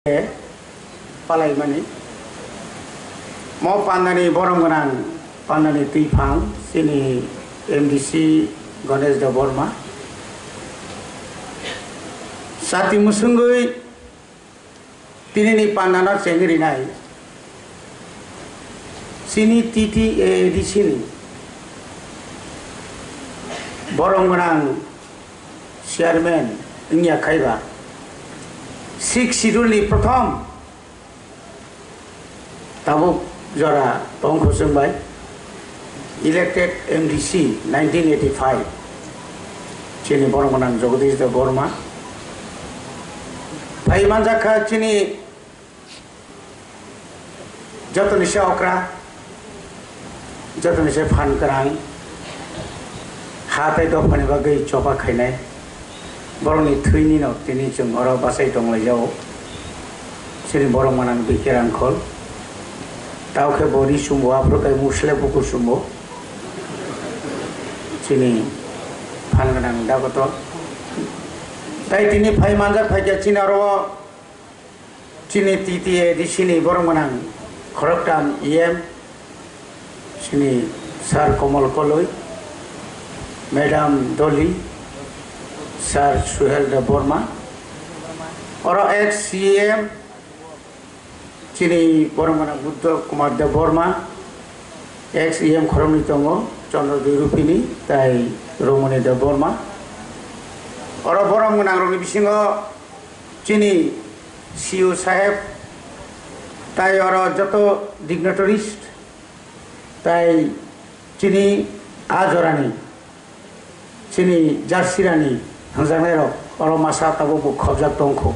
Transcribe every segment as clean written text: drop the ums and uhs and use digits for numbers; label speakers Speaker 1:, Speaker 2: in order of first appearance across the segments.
Speaker 1: palai mani mau pandani borong ganang pandani tuifang sini MDC Ganesh Da Burma sati musungui tini ni pandana cengiri nai sini TTA di sini borong ganang chairman Nya Khaiba Sikh schedule ni pratham tabuk jora Tongkho Sungbai elected MDC 1985 chini borong ganang Jagadish Da Burma Bhai Manjaka chini joto ni se okra joto ni se phan karang hatai do phani bagai chopa khainai borong ni thuini no tini chung oro basai tonglai jao sini borong manang bikirang khol tau khe bori sumbo apro kai musle pukur sumbo sini phan ganang dagoto tai tini Bhai Manjak phaikia chini aro chini TTA di sini borong manang khoroktam EM sini Sir Komal Koloi Madam Dolly Sir Suhel Da Burma oro ex-CM chini borong manang Buddha Kumar Da Burma ex-EM Khoromni tongo Chandra Rupini tai Romani Da Burma oro borong manang roni bisingo chini CU saheb tai oro joto dignitaries tai chini ajorani chini jarsirani hangjangnairo oro masa tabo bu khobjak tongkho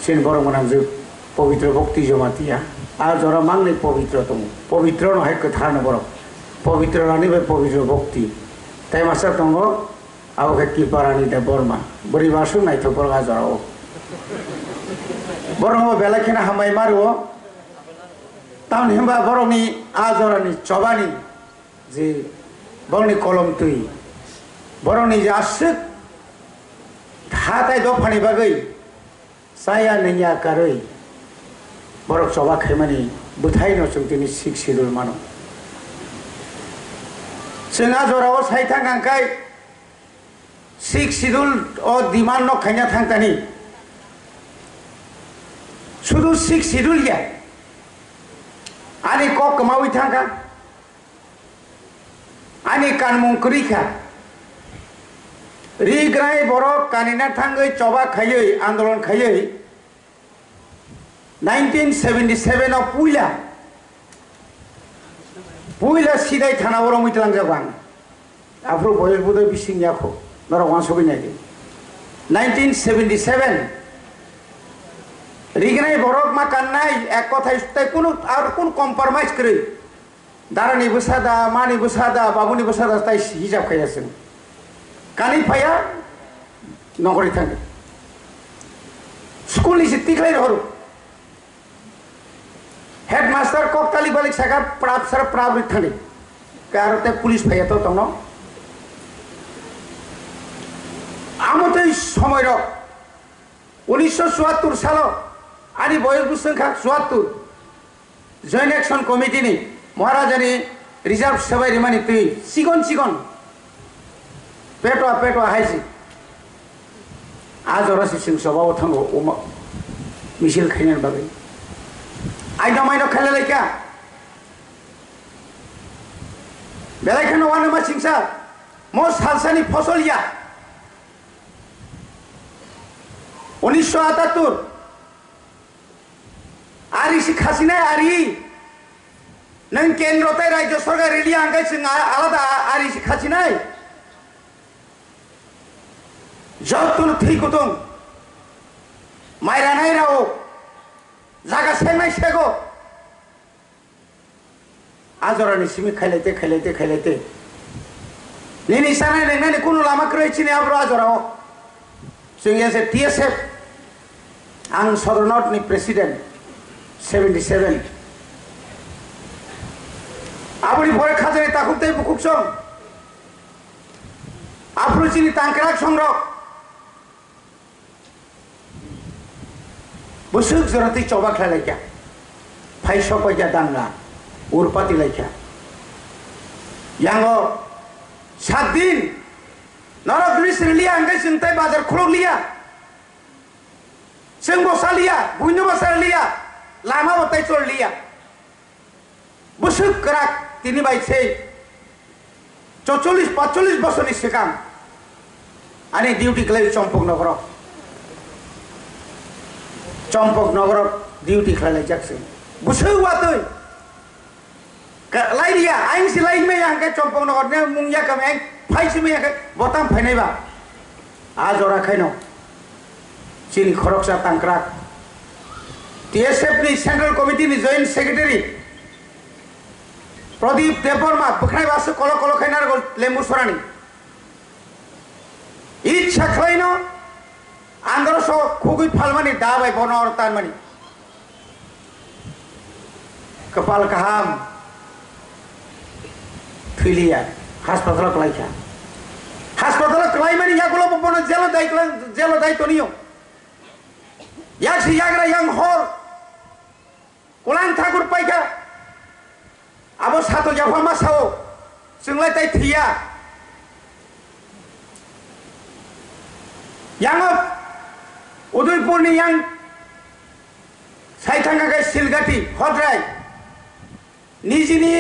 Speaker 1: sin borong manang je পবিত্র ভক্তি জমাতিয়া আর যারা মাংনি পবিত্রতম পবিত্র নয় কথা না বড় পবিত্র রানিবে পবিত্র ভক্তি তাই মাসা তঙ্গ আওকে কি পারানি দে বর্মা বড়ি বাসু নাই তো বড় যাও বরং বেলাখিনা হামাই মারো তাও হিমবা বরংনি আজরানি চবানি যে বরংনি কলম তুই বরংনি যে আশিক হাতাই দফানি বাগৈ saya nanya karoi borok coba khemani buthai no chung tini Sikh schedule mano senga jorao sai thang angkai Sikh schedule o demand no khanya thang tani sudu Sikh schedule ya ani kok kamawi thangka ani kanmung kurika Rigrai borok kanina thangai coba khayoi andolon khayoi 1977 of Puila sidai thana borok mitlang jabang afro boyel budai bising yakho nora wansogi nai 1977 Rigrai borok ma kannai ek kothai tai kono ar kon compromise kore darani busada mani busada babuni busada tai hijab khayaseng Kani paya nongori thang school is tiklai horu headmaster kok tali balik saka prap sar prabrit thani karote police paya to tono amote somoy ro 1974 salo ani boyes busangkha 74 joint action committee ni maharajani reserve sabai rimani tui sigon Petwa haisi आज और सिंह सभा उठंगो उमा मिशिल खैनन बागै आइदा माइनो खले लेका बेलायखनो वानो मा सिंसा मो सालसानि फसलिया 1978 आरि सिखासिना आरि नों केन्द्रते राज्य सरकार रेली आंगाय जों आलादा आरि सिखासिनाय Jatuh tiku tung, Maira Nairao, Zaga Senai Sego, Azorani Simi Kalete, Nini Sana and Nani Kunu Lama Krechini Abrazoro, so he has a TSF, and Southern President, 77. Abri for a Kazari Takute Bukukson, approaching Tankrak Songrok. busuk jorati coba khalaikia phai sokoja danga urpati laikia yango 7 दिन नरक ग्रीष्म लिया अंगे चिंताय बाजार खुलो लिया सिंह बसा लिया बुइनो बसा लिया लामा बताई चोर लिया बुसुक कराक तिनी बाई से 44-45 बसरनि सिगां आनी डिउटी खालायो चम्पक नगर डिउटी खालाय जाक्सै बुसुक वातै लाई लिया आइन से लाई में यहाँ के चम्पक नगर ने मुंगिया कम आइन फाइ से में यहाँ के बोताम फाइनाई बा आज और आखाई नो चीनी खरकसा तांक्राक TSF नि सेंट्रल कमिटी नि जॉइंट सेक्रेटरी प्रदीप देवबर्मा बखनाय बासु कलो कलो खाइनार गो लेम्बु सरानी इच्छा खाइनो आंध्र सो खुगुई फालमानी दाबाय बनर तानमानी कपाल काहाम थैलिया हास्पाताल कलाइखा हास्पाताल कलाइमानी यागुलो बपनो जेलो दायित्व neo यागसि याग्रा yang hor kulang thakur paika abo sato jafa masao जोंलाय दाय थैया yang उदयपुरनि yang साइथांगागाय सिलगाटी हद्राय निजिनि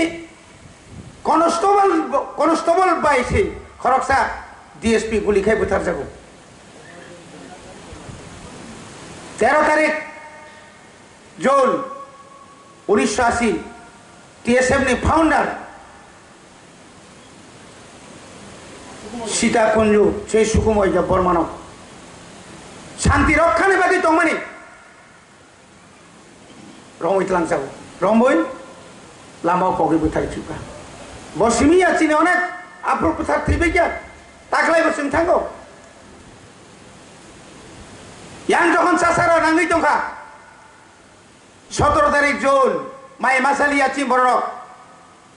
Speaker 1: कनस्टेबल बायसै खरकसा DSP गुलिखाय बुथार जागौ 13 तारिख जून 1980 TSF नि फाउंडर सीता कुंजु से सुकुमय बर्मानो शांति रक्षानि बागै दंमानि रंगै लांजागौ रंबै लामा पगै बुथारखिबा बसिमिया चिने अनेक आफर बुथार थैबाय गया दाख्लायबो जों थांगौ yang जखन सासारा नाङै दंखा 17 तारिख जून माइ मासालिया चिम्बरक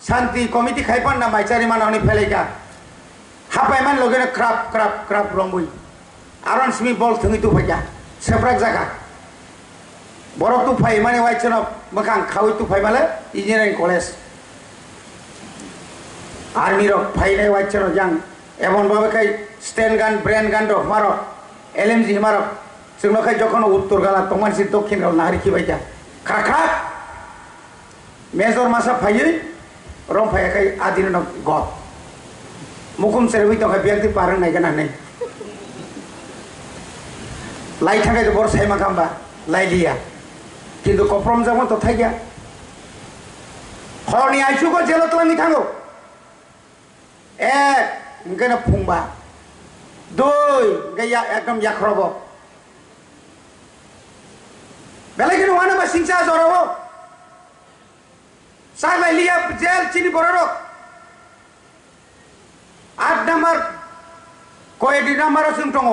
Speaker 1: शांति कमिटी खाइपन ना माइचारि मानवनि फेलाइका हापायमान लगेनो क्राप क्राप क्राप रंबुई आरन सिमी बल थङै तु फाइया सेफ्राक जागा बरक तु फाइ माने वाइचन मखां खावै तु फाइ माले इंजिनियरिंग कलेज आर्मी रक फाइनाय वाइचन जां एमन बाबेखाय स्टेन गान ब्रेन गान द मारो LMG मारो जोंनाखाय जखन उत्तर गाला तमानसि दक्षिण गाल नाहरिखिबाय जा खाखा मेजर मासा फायै रं फायाखाय आदिन गत मुकुम सेरबै तखाय बेंति पारं नायगोन हानै लाई थाखाय बर साइमा खामबा लाइलिया किन्तु कप्रम जागोन तो थाइया हरनि आइसुखौ जेल तलांनि थांगौ एक ओंखायनो फुंबा दुइ गैया एकदम याख्रब बेलायखि नङा नामा सिंसा जराव सालाय लिया जेल चिनि बररक 8 नम्बर कयदि नम्बर जों दङ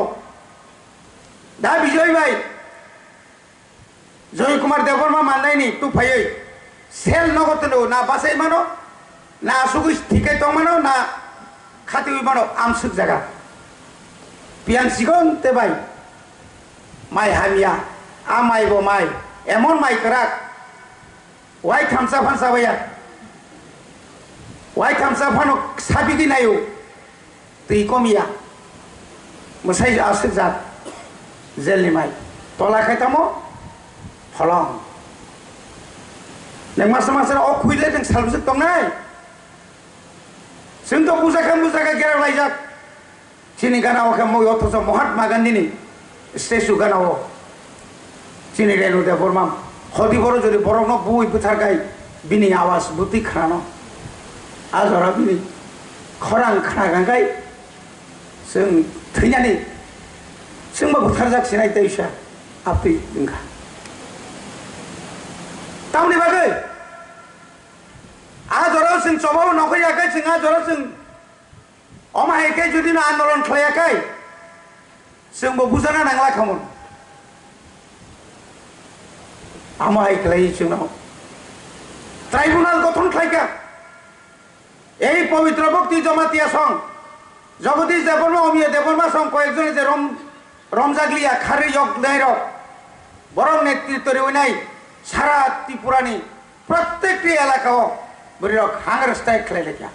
Speaker 1: दा बिजय भाई जय कुमार देवबर्मा माननायनि तु फायै सेल नगतनो ना बासाय मानो ना सुगुस थिकै दं मानो ना खाति मानो आमसुक जागा पियान सिगन ते भाई माइ हामिया आ माइबो माइ एमन माइ कराक वाइ थामसा फानसा बाया वाइ थामसा फानो साबिगि नायो दै कमिया मोसाय आसुक जात जेलनि माइ तला खायतामो फलं नों मासा मासा अखुइले जों सालबुजों दंनाय जोंथ' बुजाखा गेरावलायजाक चिनि गानावखा मय अथस महात्मा गान्धीनि स्टेचु गानाव चिनि रेणु देवबर्मा हदि बर जुदि बरकनो बुइ बुथारगाय बिनि आवाज बुति खानो आजरा बिनि खरां खागांगाय जों थैनानै जोंबो बुथारजाखिनाय दैसा आपै जोंखा तामनि बागै आजरा जों सबाव नखैयाखै जों आजरा जों अमायकै जुदि आन्दोलन खालायाखै जोंबो बुजाना नांला खामोन आमाय खालायो जोंनाव ट्राइब्यूनल गठन खालायखा এই পবিত্র ভক্তি জমাতিয়া সং জগদীশ দেববর্মা অমিয় দেববর্মা সং কয়েকজনে যে রমজাগলিয়া খারি যক দেয় বরং নেতৃত্ব নাই সারা ত্রিপুরানি প্রত্যেকটি এলাকাও বরিরক হাংরস্তায় খেলে লেখা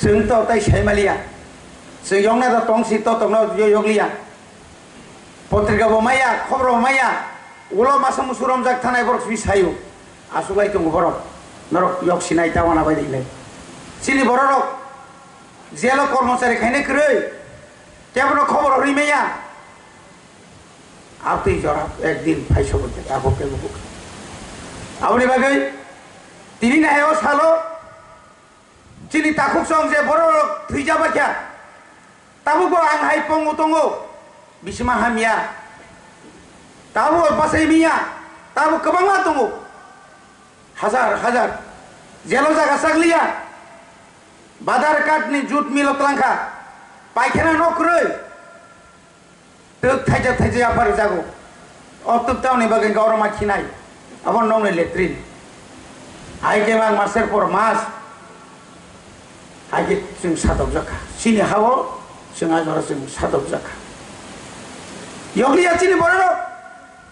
Speaker 1: जों तो ताई साइमालिया जों यंगना तो तंगसी तो तंगना यगलिया पत्रिका बमाया खबर बमाया उलो मासा मुसुरम जाक थानाय बरक बिसायो आसुलाय दङ बरक नरक यक्सिनाय तावाना बायदिलाय सिनि बरक जेल कर्मचारी खायने क्रै केबनो खबर हरिमाया आपति जरा एक दिन फाइसो बोलते आबो के बुक आवनि बागै तिनि नायो सालो Cini takuk song je borok tuja baca, tahu bo anghai pongu tongo, bisma hamia, tahu pasai mia, tahu kebangga tongo, hazar, jelo jaga saglia, badar kat ni jut milot langka, paikena nokroi, tuk thaja apa jago, tuk tahu ni bagian kau orang machinai, abang nong ni letrin, hai kemang master por mas. 아기 좀 사독자카 신이 하고 정아저로 좀 사독자카 여기야 진이 버려로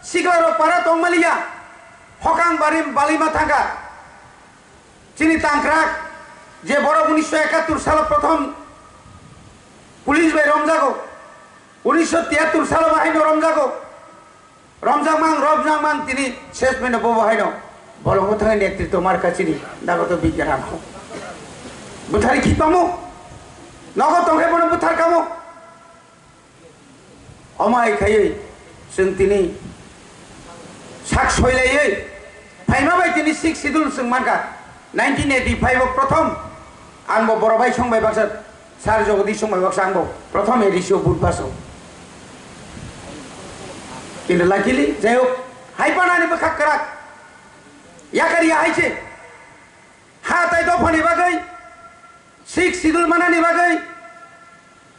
Speaker 1: 시가로 파라 동말이야 허강 바림 발리마 থাকা চিনি তাংক্রাক যে বড় 1971 সালে প্রথম police by রমজাগো 1973 সালে বাহিনী রমজাং তিনি শেষ মেনে বহাইনো বড় কোথায় নেতৃত্ব মার কাছে দাগত বিজ্ঞান Buthari kipamu, naga tonghe bono buthar kamu. Omai khayi, sung tini, sak soilai, paima bai tini sik sidul sung manka. 1985 prothom, angbo borobai song bai baksat, sar jogodi song bai baksa angbo, prothom edisio budbaso. Kini lakili, jayok, hai panani bakak kerak, yakari hai ce, hatai dofani bagai. Sik sidul mana nih bagai,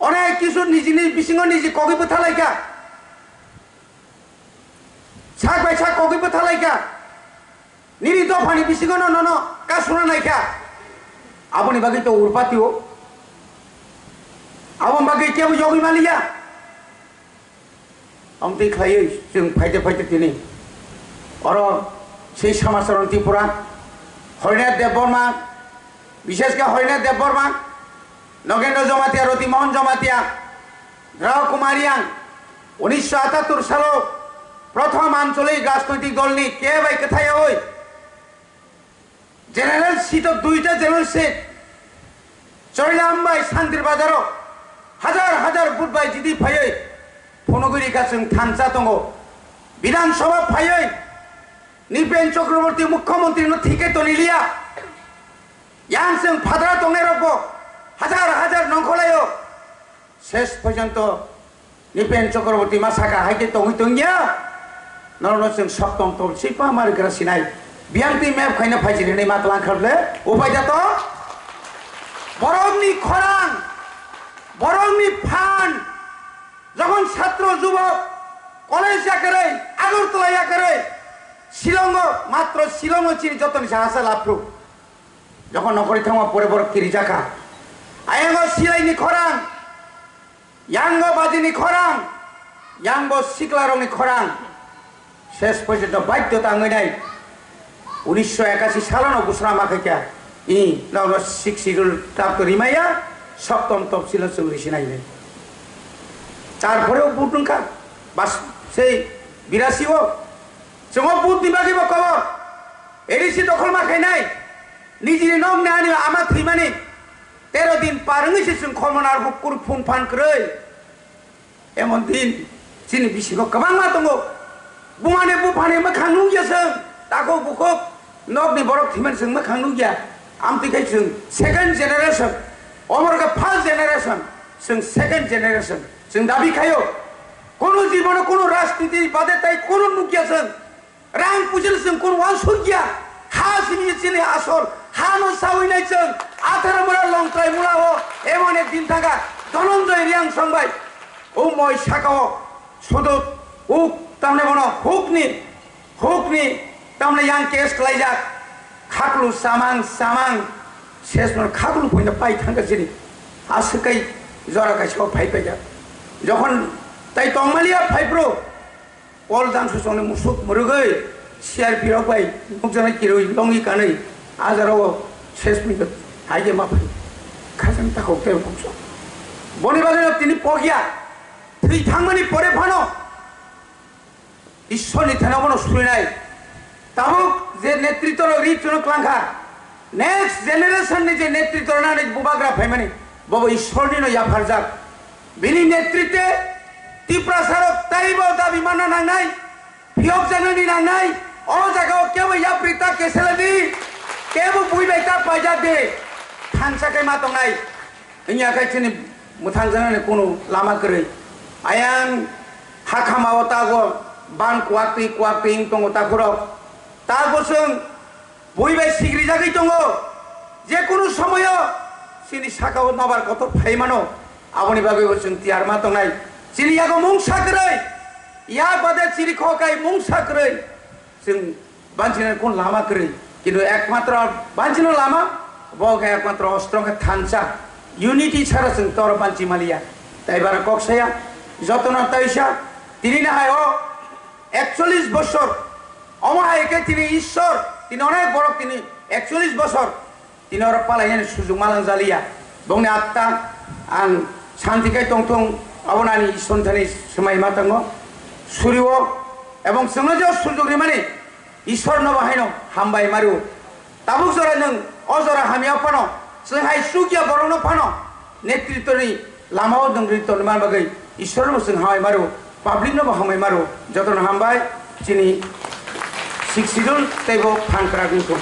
Speaker 1: orang kisut niji bisingon niji kogi betalaika, sak baik sak kogi betalaika, niri to pani bisingon no kasuna naika, abu nih bagai to urpati ho, abu bagai kia bu jogi malia, amti khayi jeng faide tini, orang sei samasaron Tripura, Horinet Deborma. বিশেষ করে হরিনাথ দেববর্মা নগেন্দ্র জমাতিয়া রতিমোহন জমাতিয়া রাও কুমারিয়াং 1978 সালে প্রথম আঞ্চলিক রাজনৈতিক দল নি কে ভাই কোথায় ওই জেনারেল সিট দুইটা জেনারেল সিট চইলাম ভাই শান্তির বাজারও হাজার বুট ভাই জিদি ফাইয়ে ফনগুরি কাছে থানচা দङ বিধানসভা ফাইয়ে নিপেন চক্রবর্তী মুখ্যমন্ত্রী ঠিকই তো নিলিয়া yang sing padra tonge robo hajar nongkolayo শেষ পর্যন্ত নিপেন চক্রবর্তী মাসাকা হাইতে tongiya নরন sing সপ্তম তল সিপা মার গ্রাসিনাই বিয়ান্তি ম্যাপ খাইনা ফাইজিরে nei matlang খাবলে উপায় যাতো বরংনি ফান যখন ছাত্র যুবক কলেজ করে আগরতলা করে শিলং মাত্র শিলং চিনি যতন সাহসা লাভ্রু যখন নকরি থামা পরে বড় কিরিজাকা আয়াঙ্গো সিলাইনি খরাং ইয়াঙ্গো বাজিনি খরাং ইয়াঙ্গো সিকলারংনি খরাং শেষ পর্যন্ত বাধ্যতা আঙাই 1981 সালানো ঘোষণা মাখাইকা ই নাও শিক্ষিগুল প্রাপ্ত রিমাইয়া সপ্তম তফসিল চৌরিশিনাইবে তারপরেও বুটুঙ্কা বাস সেই 82 जों बुट दिबागिब खबर एडिसि दखल माखाय नाय निजिनि नम नानि आमा थैमानि 13 दिन पारंगिसि जों खमनार हुकुर फुन फान क्रै एमन दिन जिनि बिसिखौ गोबां मा दङ बुमाने बुफाने मोखां नुगिया जों दाखौ बुखौ नबनि बरक थैमान जों मोखां नुगिया आमतिखाय जों सेकेन्ड जेनारेशन अमरगा फार्स्ट जेनारेशन जों सेकेन्ड जेनारेशन जों दाबि खायो কোনো জীবনে কোনো রাজনীতি বাদে তাই কোনো নুকিয়া जों रां पुजिल जों কোনো वासुगिया हा सिनि चिनि आसल हा न सावैनाय जों 18 मुरा लंत्राय मुरा हो एमन एक दिन थागा धनंजय रियां संबाय ও মই সাকাও সদত হুক তামনে বনো হুকনি তামনে ইয়াং কেস ক্লাইজা খাকলু সামাং শেষ মন খাকলু কইনা পাই থাঙ্গা जिनि আসকাই জরা কাছে পাই পাইজা যখন তাই তংমালিয়া fibro pol jang susong musuk murugai siar pirok bai mukjana kiroi longi kanai ajaro শেষ মিনিট হাইগে মাফাই খাজান তাকো তে বুঝছো বনি বাজারে তিনি পগিয়া থৈ থাংমানি পরে ফানো ঈশ্বরনি থানাবনো শুনে নাই তাবুক যে নেতৃত্ব রিচন ক্লাংখা নেক্সট জেনারেশন যে নেতৃত্ব না বুবাগ্রা ফাইমানি বব ঈশ্বরনি ন ইয়াফারজাক বিনি নেতৃত্বে ত্রিপ্রাসারক তাইব দাবি মানা নাংনাই ফিয়ক জানানি নাংনাই অ জায়গাও কেউ ইয়াপ্রিতা কেসেলাদি কেউ বুইবাইতা পাইজা দে থাংসাকাই মা দंनाय ইনি আকাই চিনি মুথাং জানানে কোনো লামা করে আয়াং হাখামাও তাগো বান কুয়াতি দङ তাফুরাव তাগোসों বুইবাই সিগ্রি জাগै दङ যে কোনো সময় সিনি সাকাও নবার কত ফাইমানো আবনি বাগে বসুন তিয়ার মা দंनाय চিনি ইয়াগো মুংসা করে ইয়া বাদে চিনি খকাই মুংসা করে जों बांचिना কোন লামা করে কিন্তু একমাত্র বাঞ্চিনো লামা বকে একমাত্র অস্ত্রকে থানসা ইউনিটি ছাড়া जों তর বাঞ্চি মালিয়া তাই বারা কক্সায়া যতনা তাইসা তিনি না হয় 41 বছর অমায়কে তিনি ঈশ্বর তিনি অনেক বড় তিনি 41 বছর তিনি ওর পালাইন সুযোগ মালাং জালিয়া বংনি আত্মা আং শান্তিকাই টংটং অবনানি সন্তানি সময় মাতাঙ্গ সুরিও এবং সমাজ সুযোগ মানে ঈশ্বর নবাহাইনো হামবাই মারু তাবুক জরা नों अजरा हामिया फानो जोंहाय सुगिया बरनो फानो नेतृत्वनि लामाव जों रितन मान बागै ঈশ্বর जों हामाय मारु पाब्लिक नो हामाय मारु जतन हामबाय चिनि सिक्सिडुल तैबो फानक्रा गुंखौ